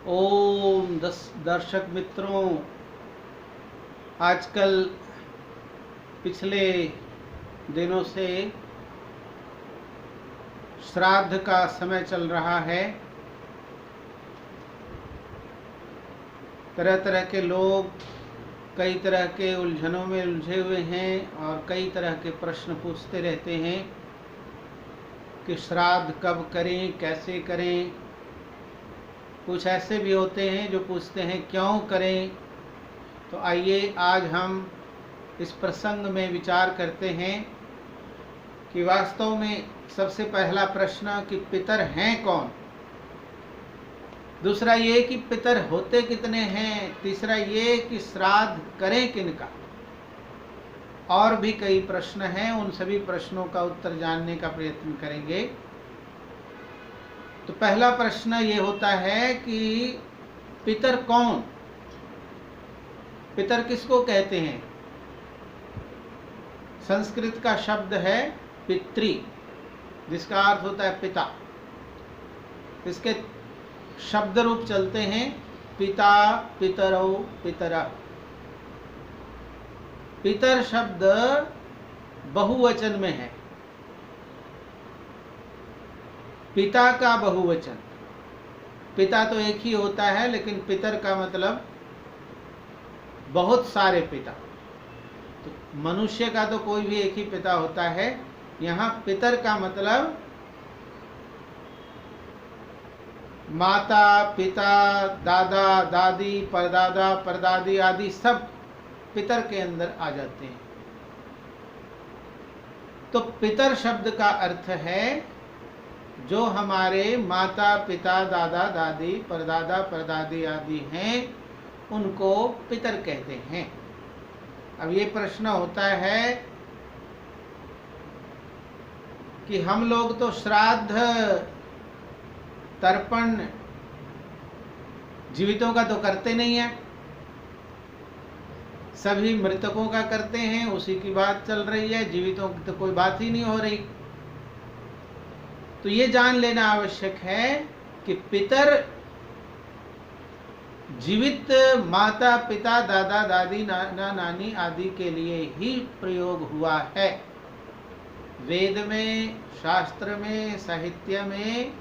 ओम दर्शक मित्रों, आजकल पिछले दिनों से श्राद्ध का समय चल रहा है। तरह तरह के लोग कई तरह के उलझनों में उलझे हुए हैं और कई तरह के प्रश्न पूछते रहते हैं कि श्राद्ध कब करें, कैसे करें। कुछ ऐसे भी होते हैं जो पूछते हैं क्यों करें। तो आइए आज हम इस प्रसंग में विचार करते हैं कि वास्तव में सबसे पहला प्रश्न कि पितर हैं कौन, दूसरा ये कि पितर होते कितने हैं, तीसरा ये कि श्राद्ध करें किनका, और भी कई प्रश्न हैं। उन सभी प्रश्नों का उत्तर जानने का प्रयत्न करेंगे। तो पहला प्रश्न ये होता है कि पितर कौन, पितर किसको कहते हैं। संस्कृत का शब्द है पितृ, जिसका अर्थ होता है पिता। इसके शब्द रूप चलते हैं पिता, पितरौ, पितरः। पितर शब्द बहुवचन में है। पिता का बहुवचन, पिता तो एक ही होता है, लेकिन पितर का मतलब बहुत सारे पिता। तो मनुष्य का तो कोई भी एक ही पिता होता है। यहाँ पितर का मतलब माता, पिता, दादा, दादी, परदादा, परदादी आदि सब पितर के अंदर आ जाते हैं। तो पितर शब्द का अर्थ है जो हमारे माता, पिता, दादा, दादी, परदादा, परदादी आदि हैं, उनको पितर कहते हैं। अब ये प्रश्न होता है कि हम लोग तो श्राद्ध, तर्पण जीवितों का तो करते नहीं है, सभी मृतकों का करते हैं। उसी की बात चल रही है, जीवितों की तो कोई बात ही नहीं हो रही। तो ये जान लेना आवश्यक है कि पितर जीवित माता, पिता, दादा, दादी, नाना, नानी आदि के लिए ही प्रयोग हुआ है। वेद में, शास्त्र में, साहित्य में,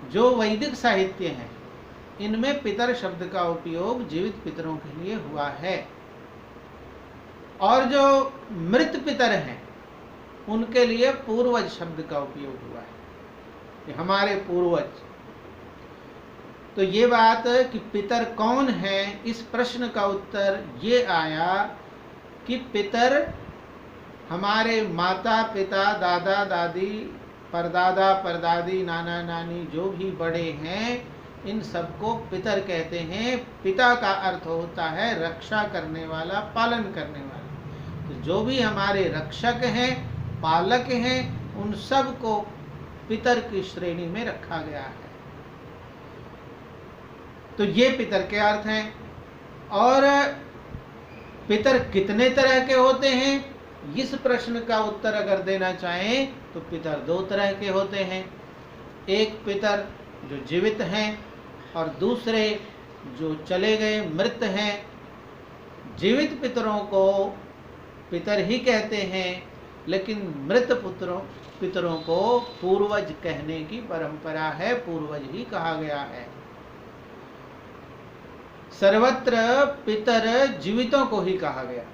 जो वैदिक साहित्य है, इनमें पितर शब्द का उपयोग जीवित पितरों के लिए हुआ है। और जो मृत पितर हैं उनके लिए पूर्वज शब्द का उपयोग हुआ है, कि हमारे पूर्वज। तो ये बात कि पितर कौन है, इस प्रश्न का उत्तर ये आया कि पितर हमारे माता, पिता, दादा, दादी, परदादा, परदादी, नाना, नानी जो भी बड़े हैं, इन सबको पितर कहते हैं। पिता का अर्थ होता है रक्षा करने वाला, पालन करने वाला। तो जो भी हमारे रक्षक हैं, पालक हैं, उन सब को पितर की श्रेणी में रखा गया है। तो ये पितर के अर्थ हैं। और पितर कितने तरह के होते हैं, इस प्रश्न का उत्तर अगर देना चाहें तो पितर दो तरह के होते हैं। एक पितर जो जीवित हैं और दूसरे जो चले गए, मृत हैं। जीवित पितरों को पितर ही कहते हैं, लेकिन मृत पितरों को पूर्वज कहने की परंपरा है, पूर्वज ही कहा गया है। सर्वत्र पितर जीवितों को ही कहा गया।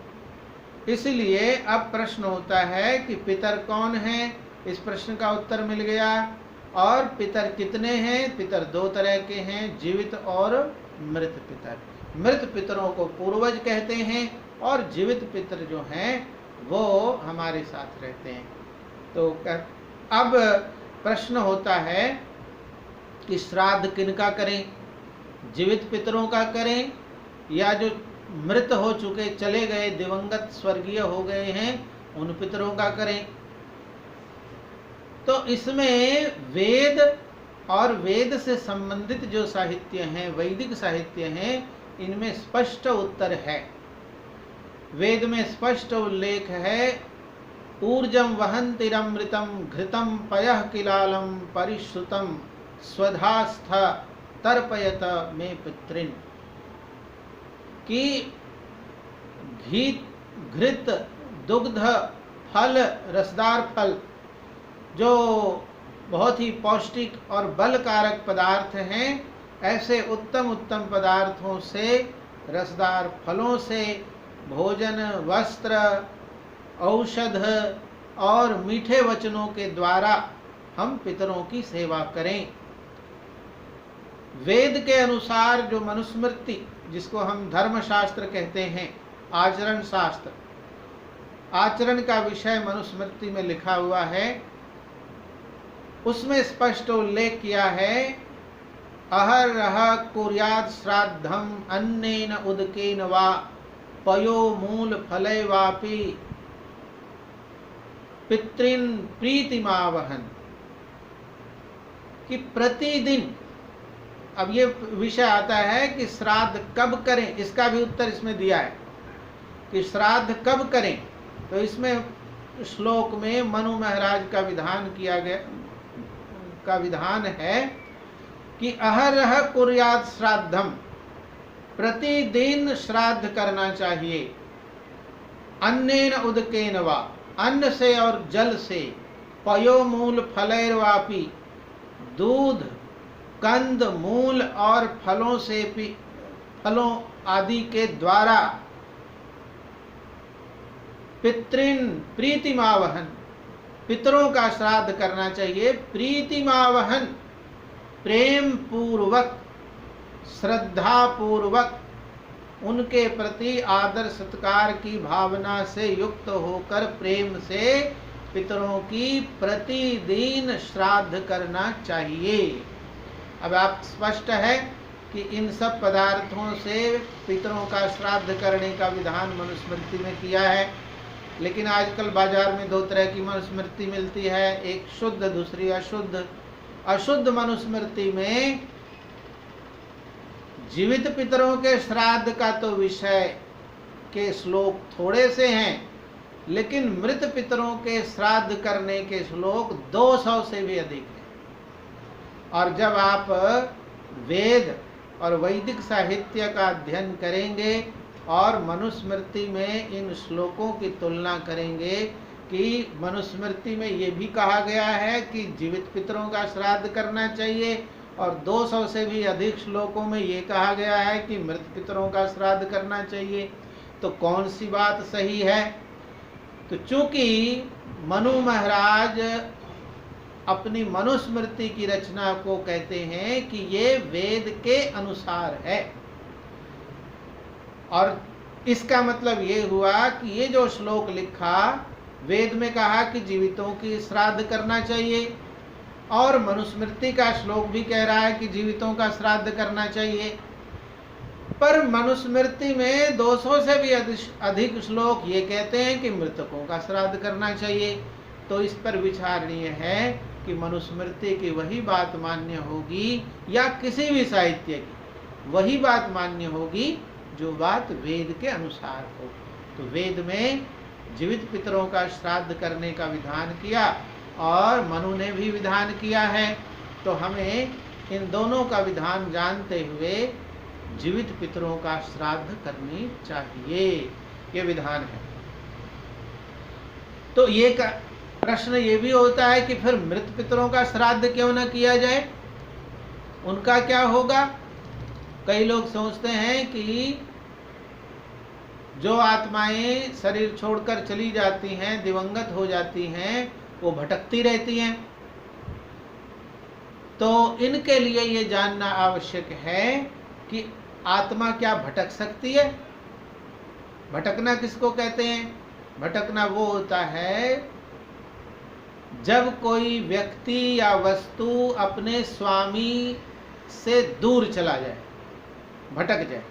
इसलिए अब प्रश्न होता है कि पितर कौन है। इस प्रश्न का उत्तर मिल गया। और पितर कितने हैं, पितर दो तरह के हैं, जीवित और मृत पितर। मृत पितरों को पूर्वज कहते हैं और जीवित पितर जो हैं वो हमारे साथ रहते हैं। तो अब प्रश्न होता है कि श्राद्ध किनका करें, जीवित पितरों का करें या जो मृत हो चुके, चले गए, दिवंगत स्वर्गीय हो गए हैं, उन पितरों का करें। तो इसमें वेद और वेद से संबंधित जो साहित्य हैं, वैदिक साहित्य हैं, इनमें स्पष्ट उत्तर है। वेद में स्पष्ट उल्लेख है, ऊर्जम वहन्तिरमृतम घृतम पयः किलालम परिश्रुतम स्वधास्थ तर्पयत मे पितृन, कि घी घृत दुग्ध फल रसदार फल जो बहुत ही पौष्टिक और बलकारक पदार्थ हैं, ऐसे उत्तम उत्तम पदार्थों से, रसदार फलों से भोजन, वस्त्र, औषध और मीठे वचनों के द्वारा हम पितरों की सेवा करें। वेद के अनुसार जो मनुस्मृति, जिसको हम धर्मशास्त्र कहते हैं, आचरण शास्त्र, आचरण का विषय मनुस्मृति में लिखा हुआ है, उसमें स्पष्ट उल्लेख किया है, अहरह कुर्यात् श्राद्धम अन्नेन उदकेन वा पयो मूल फले वापि पितृन प्रीतिमावहन, कि प्रतिदिन, अब ये विषय आता है कि श्राद्ध कब करें, इसका भी उत्तर इसमें दिया है कि श्राद्ध कब करें। तो इसमें श्लोक में मनु महाराज का विधान किया गया, का विधान है कि अहरह कुर्यात् श्राद्धम, प्रतिदिन श्राद्ध करना चाहिए, अन्नेन उदकेन वा, अन्न से और जल से, पयो मूल फलैर्वापि, दूध, कंद, मूल और फलों से, फलों आदि के द्वारा, पितृन प्रीतिमावहन, पितरों का श्राद्ध करना चाहिए, प्रीतिमावहन, प्रेम पूर्वक, श्रद्धा पूर्वक, उनके प्रति आदर सत्कार की भावना से युक्त होकर प्रेम से पितरों की प्रतिदिन श्राद्ध करना चाहिए। अब आप स्पष्ट है कि इन सब पदार्थों से पितरों का श्राद्ध करने का विधान मनुस्मृति में किया है, लेकिन आजकल बाजार में दो तरह की मनुस्मृति मिलती है, एक शुद्ध, दूसरी अशुद्ध। अशुद्ध मनुस्मृति में जीवित पितरों के श्राद्ध का तो विषय के श्लोक थोड़े से हैं, लेकिन मृत पितरों के श्राद्ध करने के श्लोक 200 से भी अधिक हैं। और जब आप वेद और वैदिक साहित्य का अध्ययन करेंगे और मनुस्मृति में इन श्लोकों की तुलना करेंगे कि मनुस्मृति में ये भी कहा गया है कि जीवित पितरों का श्राद्ध करना चाहिए, और 200 से भी अधिक श्लोकों में ये कहा गया है कि मृत पितरों का श्राद्ध करना चाहिए, तो कौन सी बात सही है? तो चूंकि मनु महाराज अपनी मनुस्मृति की रचना को कहते हैं कि ये वेद के अनुसार है, और इसका मतलब ये हुआ कि ये जो श्लोक लिखा, वेद में कहा कि जीवितों की श्राद्ध करना चाहिए, और मनुस्मृति का श्लोक भी कह रहा है कि जीवितों का श्राद्ध करना चाहिए, पर मनुस्मृति में 200 से भी अधिक श्लोक ये कहते हैं कि मृतकों का श्राद्ध करना चाहिए। तो इस पर विचारणीय है कि मनुस्मृति की वही बात मान्य होगी या किसी भी साहित्य की वही बात मान्य होगी जो बात वेद के अनुसार हो। तो वेद में जीवित पितरों का श्राद्ध करने का विधान किया और मनु ने भी विधान किया है, तो हमें इन दोनों का विधान जानते हुए जीवित पितरों का श्राद्ध करनी चाहिए, ये विधान है। तो ये प्रश्न ये भी होता है कि फिर मृत पितरों का श्राद्ध क्यों न किया जाए, उनका क्या होगा? कई लोग सोचते हैं कि जो आत्माएं शरीर छोड़कर चली जाती हैं, दिवंगत हो जाती हैं, वो भटकती रहती हैं, तो इनके लिए ये जानना आवश्यक है कि आत्मा क्या भटक सकती है? भटकना किसको कहते हैं? भटकना वो होता है जब कोई व्यक्ति या वस्तु अपने स्वामी से दूर चला जाए, भटक जाए।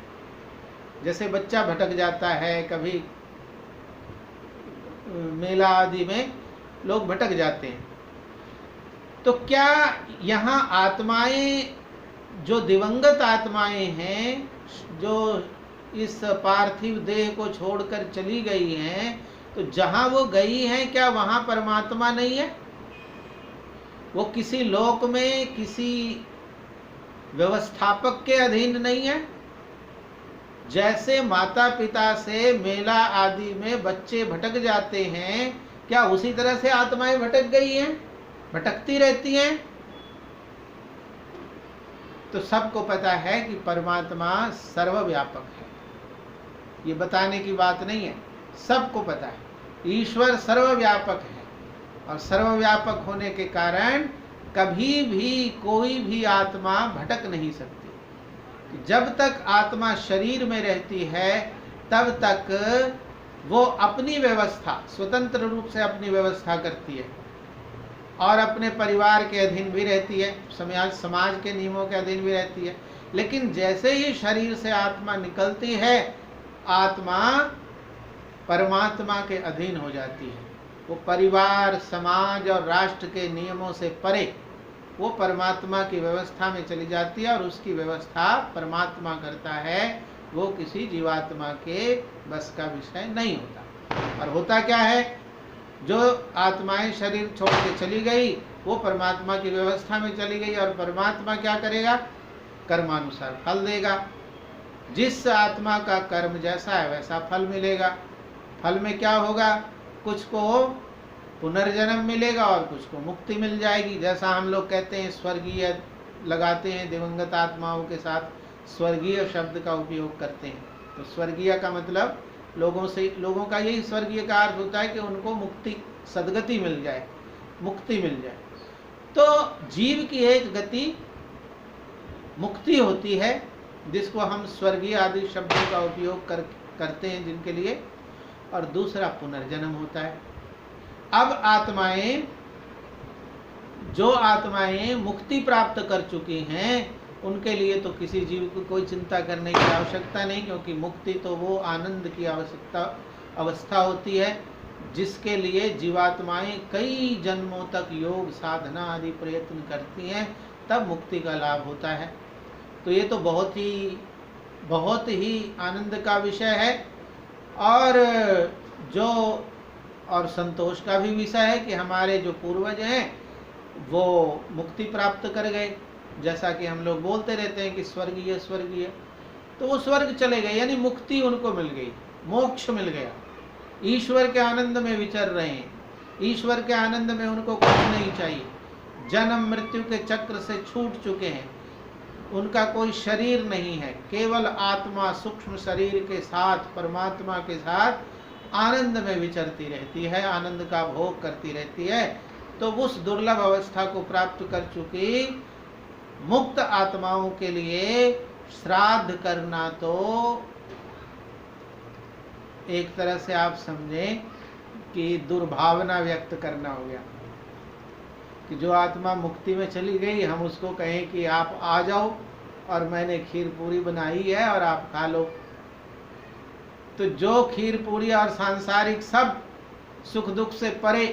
जैसे बच्चा भटक जाता है, कभी मेला आदि में लोग भटक जाते हैं। तो क्या यहाँ आत्माएं, जो दिवंगत आत्माएं हैं, जो इस पार्थिव देह को छोड़कर चली गई हैं, तो जहाँ वो गई हैं क्या वहाँ परमात्मा नहीं है? वो किसी लोक में, किसी व्यवस्थापक के अधीन नहीं है। जैसे माता पिता से मेला आदि में बच्चे भटक जाते हैं, क्या उसी तरह से आत्माएं भटक गई हैं, भटकती रहती हैं? तो सबको पता है कि परमात्मा सर्वव्यापक है, ये बताने की बात नहीं है, सबको पता है ईश्वर सर्वव्यापक है। और सर्वव्यापक होने के कारण कभी भी कोई भी आत्मा भटक नहीं सकती। जब तक आत्मा शरीर में रहती है तब तक वो अपनी व्यवस्था, स्वतंत्र रूप से अपनी व्यवस्था करती है और अपने परिवार के अधीन भी रहती है, समाज के नियमों के अधीन भी रहती है। लेकिन जैसे ही शरीर से आत्मा निकलती है, आत्मा परमात्मा के अधीन हो जाती है। वो परिवार, समाज और राष्ट्र के नियमों से परे वो परमात्मा की व्यवस्था में चली जाती है और उसकी व्यवस्था परमात्मा करता है। वो किसी जीवात्मा के बस का विषय नहीं होता। और होता क्या है, जो आत्माएं शरीर छोड़ के चली गई वो परमात्मा की व्यवस्था में चली गई और परमात्मा क्या करेगा, कर्मानुसार फल देगा। जिस आत्मा का कर्म जैसा है वैसा फल मिलेगा। फल में क्या होगा, कुछ को पुनर्जन्म मिलेगा और कुछ को मुक्ति मिल जाएगी। जैसा हम लोग कहते हैं स्वर्गीय लगाते हैं, दिवंगत आत्माओं के साथ स्वर्गीय शब्द का उपयोग करते हैं। तो स्वर्गीय का मतलब लोगों का यही स्वर्गीय का अर्थ होता है कि उनको मुक्ति, सद्गति मिल जाए, मुक्ति मिल जाए। तो जीव की एक गति मुक्ति होती है जिसको हम स्वर्गीय आदि शब्दों का उपयोग करते हैं जिनके लिए, और दूसरा पुनर्जन्म होता है। अब आत्माएं, जो आत्माएं मुक्ति प्राप्त कर चुकी हैं उनके लिए तो किसी जीव को कोई चिंता करने की आवश्यकता नहीं, क्योंकि मुक्ति तो वो आनंद की अवस्था होती है जिसके लिए जीवात्माएं कई जन्मों तक योग साधना आदि प्रयत्न करती हैं, तब मुक्ति का लाभ होता है। तो ये तो बहुत ही आनंद का विषय है और संतोष का भी विषय है कि हमारे जो पूर्वज हैं वो मुक्ति प्राप्त कर गए। जैसा कि हम लोग बोलते रहते हैं कि स्वर्गीय स्वर्गीय, तो वो स्वर्ग चले गए, यानी मुक्ति उनको मिल गई, मोक्ष मिल गया। ईश्वर के आनंद में विचर रहे हैं, ईश्वर के आनंद में उनको कुछ नहीं चाहिए। जन्म मृत्यु के चक्र से छूट चुके हैं, उनका कोई शरीर नहीं है, केवल आत्मा सूक्ष्म शरीर के साथ परमात्मा के साथ आनंद में विचरती रहती है, आनंद का भोग करती रहती है। तो उस दुर्लभ अवस्था को प्राप्त कर चुकी मुक्त आत्माओं के लिए श्राद्ध करना तो एक तरह से आप समझें कि दुर्भावना व्यक्त करना हो गया कि जो आत्मा मुक्ति में चली गई हम उसको कहें कि आप आ जाओ और मैंने खीर पूरी बनाई है और आप खा लो। तो जो खीर पूरी और सांसारिक सब सुख दुख से परे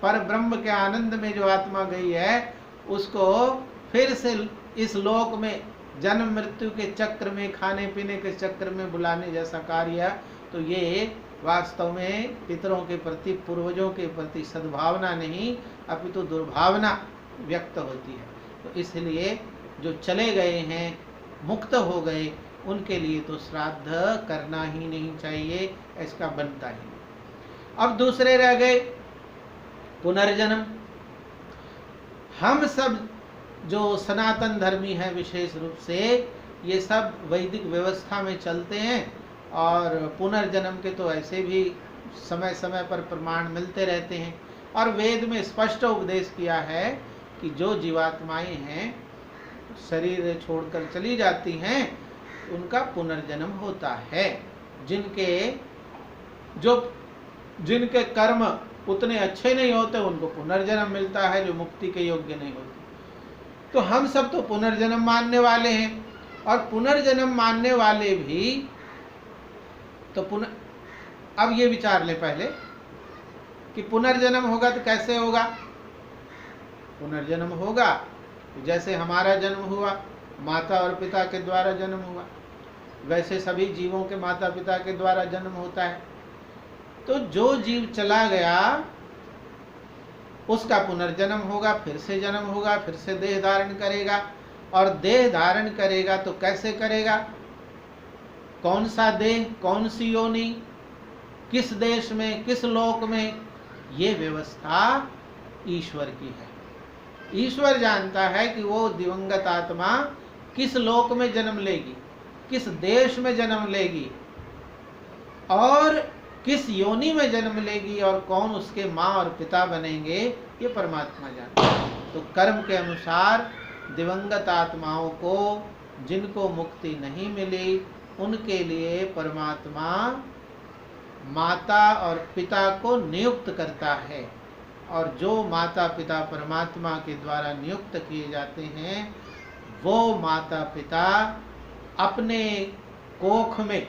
पर ब्रह्म के आनंद में जो आत्मा गई है, उसको फिर से इस लोक में जन्म मृत्यु के चक्र में, खाने पीने के चक्र में बुलाने जैसा कार्य, तो ये वास्तव में पितरों के प्रति, पूर्वजों के प्रति सद्भावना नहीं अपितु तो दुर्भावना व्यक्त होती है। तो इसलिए जो चले गए हैं, मुक्त हो गए, उनके लिए तो श्राद्ध करना ही नहीं चाहिए, इसका बनता ही नहीं। अब दूसरे रह गए पुनर्जन्म। हम सब जो सनातन धर्मी हैं विशेष रूप से, ये सब वैदिक व्यवस्था में चलते हैं और पुनर्जन्म के तो ऐसे भी समय समय पर प्रमाण मिलते रहते हैं। और वेद में स्पष्ट उपदेश किया है कि जो जीवात्माएं हैं शरीर छोड़कर चली जाती हैं उनका पुनर्जन्म होता है। जिनके कर्म उतने अच्छे नहीं होते उनको पुनर्जन्म मिलता है, जो मुक्ति के योग्य नहीं होते। तो हम सब तो पुनर्जन्म मानने वाले हैं, और पुनर्जन्म मानने वाले भी तो अब ये विचार ले पहले कि पुनर्जन्म होगा तो कैसे होगा। पुनर्जन्म होगा जैसे हमारा जन्म हुआ, माता और पिता के द्वारा जन्म हुआ, वैसे सभी जीवों के माता पिता के द्वारा जन्म होता है। तो जो जीव चला गया उसका पुनर्जन्म होगा, फिर से जन्म होगा, फिर से देह धारण करेगा, और देह धारण करेगा तो कैसे करेगा, कौन सा देह, कौन सी योनि, किस देश में, किस लोक में, ये व्यवस्था ईश्वर की है। ईश्वर जानता है कि वो दिवंगत आत्मा किस लोक में जन्म लेगी, किस देश में जन्म लेगी और किस योनि में जन्म लेगी और कौन उसके माँ और पिता बनेंगे, ये परमात्मा जानता है। तो कर्म के अनुसार दिवंगत आत्माओं को, जिनको मुक्ति नहीं मिली, उनके लिए परमात्मा माता और पिता को नियुक्त करता है। और जो माता पिता परमात्मा के द्वारा नियुक्त किए जाते हैं, वो माता पिता अपने कोख में,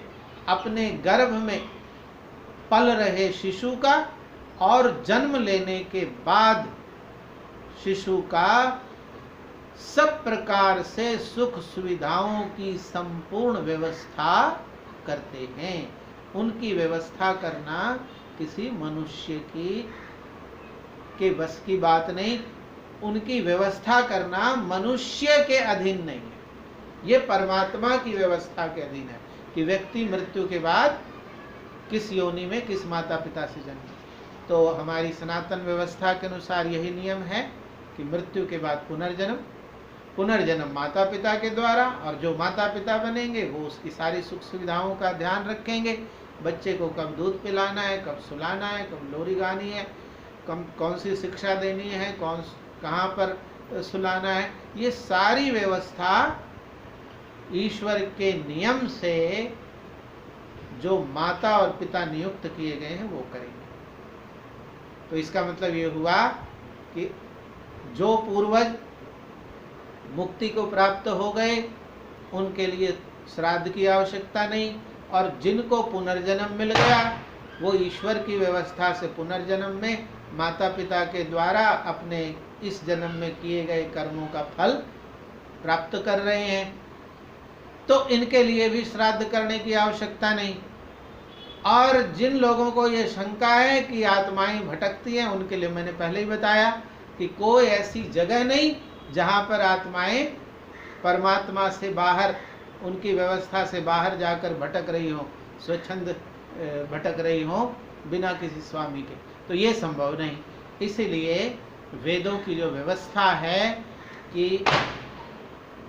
अपने गर्भ में पल रहे शिशु का और जन्म लेने के बाद शिशु का सब प्रकार से सुख सुविधाओं की संपूर्ण व्यवस्था करते हैं। उनकी व्यवस्था करना किसी मनुष्य के बस की बात नहीं, उनकी व्यवस्था करना मनुष्य के अधीन नहीं है, ये परमात्मा की व्यवस्था के अधीन है कि व्यक्ति मृत्यु के बाद किस योनि में, किस माता पिता से जन्मे। तो हमारी सनातन व्यवस्था के अनुसार यही नियम है कि मृत्यु के बाद पुनर्जन्म, पुनर्जन्म माता पिता के द्वारा, और जो माता पिता बनेंगे वो उसकी सारी सुख सुविधाओं का ध्यान रखेंगे। बच्चे को कब दूध पिलाना है, कब सुलाना है, कब लोरी गानी है, कौन सी शिक्षा देनी है, कहाँ पर सुलाना है, ये सारी व्यवस्था ईश्वर के नियम से जो माता और पिता नियुक्त किए गए हैं वो करेंगे। तो इसका मतलब ये हुआ कि जो पूर्वज मुक्ति को प्राप्त हो गए उनके लिए श्राद्ध की आवश्यकता नहीं, और जिनको पुनर्जन्म मिल गया वो ईश्वर की व्यवस्था से पुनर्जन्म में माता पिता के द्वारा अपने इस जन्म में किए गए कर्मों का फल प्राप्त कर रहे हैं। तो इनके लिए भी श्राद्ध करने की आवश्यकता नहीं। और जिन लोगों को ये शंका है कि आत्माएं भटकती हैं, उनके लिए मैंने पहले ही बताया कि कोई ऐसी जगह नहीं जहाँ पर आत्माएं परमात्मा से बाहर, उनकी व्यवस्था से बाहर जाकर भटक रही हो, स्वच्छंद भटक रही हो बिना किसी स्वामी के। तो ये संभव नहीं। इसीलिए वेदों की जो व्यवस्था है कि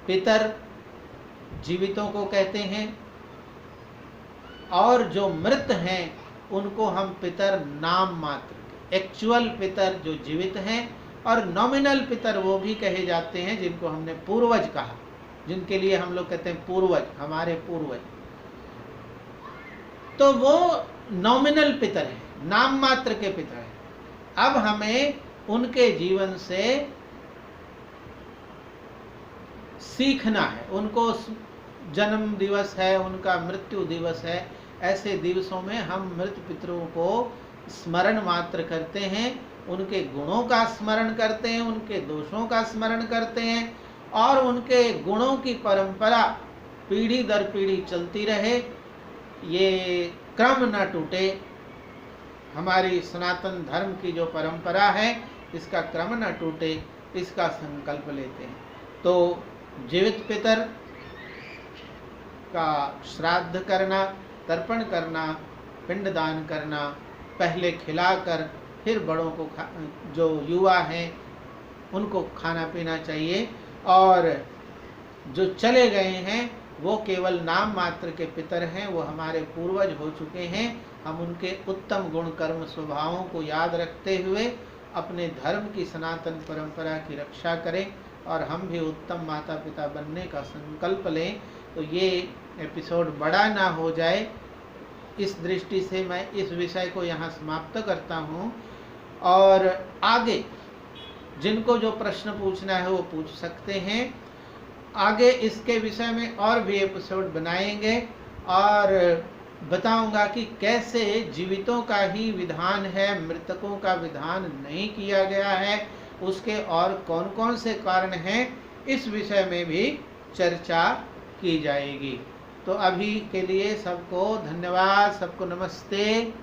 पितर जीवितों को कहते हैं और जो मृत हैं उनको हम पितर नाम मात्र के, एक्चुअल पितर जो जीवित हैं, और नॉमिनल पितर वो भी कहे जाते हैं जिनको हमने पूर्वज कहा, जिनके लिए हम लोग कहते हैं पूर्वज, हमारे पूर्वज। तो वो नॉमिनल पितर है, नाम मात्र के पितर है। अब हमें उनके जीवन से सीखना है। उनको जन्म दिवस है, उनका मृत्यु दिवस है, ऐसे दिवसों में हम मृत पितरों को स्मरण मात्र करते हैं, उनके गुणों का स्मरण करते हैं, उनके दोषों का स्मरण करते हैं, और उनके गुणों की परंपरा पीढ़ी दर पीढ़ी चलती रहे, ये क्रम न टूटे। हमारी सनातन धर्म की जो परंपरा है इसका क्रम न टूटे, इसका संकल्प लेते हैं। तो जीवित पितर का श्राद्ध करना, तर्पण करना, पिंडदान करना, पहले खिलाकर फिर बड़ों को जो युवा हैं उनको खाना पीना चाहिए, और जो चले गए हैं वो केवल नाम मात्र के पितर हैं, वो हमारे पूर्वज हो चुके हैं। हम उनके उत्तम गुण कर्म स्वभावों को याद रखते हुए अपने धर्म की सनातन परंपरा की रक्षा करें और हम भी उत्तम माता पिता बनने का संकल्प लें। तो ये एपिसोड बड़ा ना हो जाए, इस दृष्टि से मैं इस विषय को यहाँ समाप्त करता हूँ। और आगे जिनको जो प्रश्न पूछना है वो पूछ सकते हैं। आगे इसके विषय में और भी एपिसोड बनाएंगे और बताऊंगा कि कैसे जीवितों का ही विधान है, मृतकों का विधान नहीं किया गया है, उसके और कौन कौन से कारण हैं, इस विषय में भी चर्चा की जाएगी। तो अभी के लिए सबको धन्यवाद, सबको नमस्ते।